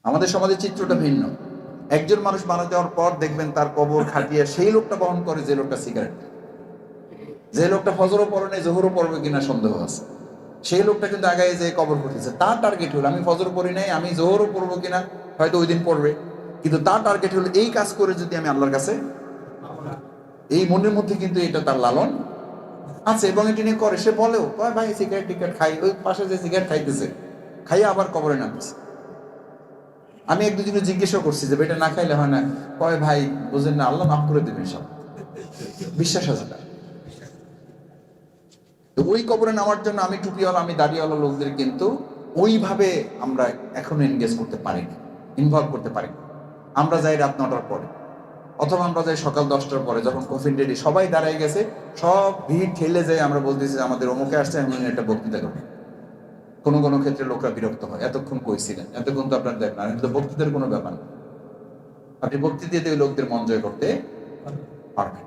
আমাদের সমাজের চিত্রটা ভিন্ন। একজন মানুষ মারা যাওয়ার পর দেখবেন তার কবর খাটিয়ে সেই লোকটা বহন করে যে লোকটা সিগারেট, যে লোকটা ফজরও পড়ে নেই, জোহরও পড়বে কিনা সন্দেহ আছে, সেই লোকটা কিন্তু আগায় যে কবর খুঁজেছে। তার টার্গেট হলো আমি ফজর পড়ি নাই, আমি জোহরও পড়বো কিনা, হয়তো ওই দিন পড়বে, কিন্তু তার টার্গেট হলো এই কাজ করে যদি আমি আল্লাহর কাছে, এই মনের মধ্যে কিন্তু এটা তার লালন আছে এবং এটি নিয়ে করে। সে বলেও কয় ভাই সিগারেট টিকেট খাই, ওই পাশে যে সিগারেট খাইতেছে, খাইয়ে আবার কবরে নামতেছে। আমি এক দুজনে জিজ্ঞেসও করছি যে এটা না খাইলে হয় না, কয় ভাই বুঝেন না, আল্লাহ মাফ করে দেবেন সব, বিশ্বাস আছে তার। তো ওই কবরে নামার জন্য আমি টুপিওয়ালা, আমি দাড়িওয়ালা লোকদের কিন্তু ওইভাবে আমরা এখনো এনগেজ করতে পারিনি, ইনভলভ করতে পারিনি। আমরা যাই রাত 9টার পরে, অথবা আমরা যাই সকাল 10টার পরে, যখন কফিন রেডি সবাই দাঁড়ায় গেছে, সব ভিড় ঠেলে যায়, আমরা বলতেছি যে আমাদের অমুকে আসছে, আমি একটা বক্তৃতা করবো। কোনো কোনো ক্ষেত্রে লোকরা বিরক্ত হয়, এতক্ষণ কইছিলেন, এতক্ষণ তো আপনার দেখ না, কিন্তু বক্তৃতার কোনো ব্যাপার না। আপনি বক্তৃতা দিয়ে লোকদের মন জয় করতে পারবেন।